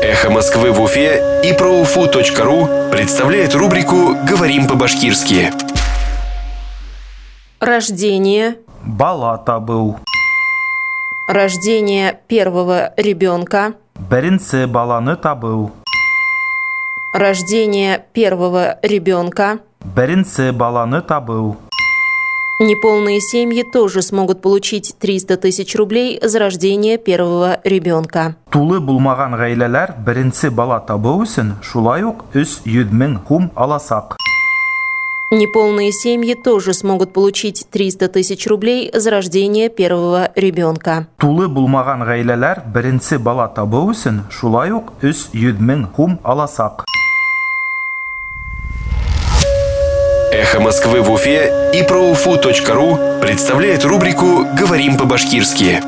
Эхо Москвы в Уфе и ProUFU.ру представляет рубрику «Говорим по-башкирски». Рождение. Бала табыл. Рождение первого ребенка. Беренце баланы табыл. Рождение первого ребенка. Беренце баланы табыл. Неполные семьи тоже смогут получить 300 тысяч рублей за рождение первого ребенка. Тулы булмаган гаиләләр беренце бала табу өчен шулай ук 300 мең хум аласак. Неполные семьи тоже смогут получить 300 тысяч рублей за рождение первого ребенка. Тулы булмаган гаиләләр беренце бала табу өчен шулай ук 300 мең хум аласак. Эхо Москвы в Уфе и ProUFU.ру представляет рубрику «Говорим по-башкирски».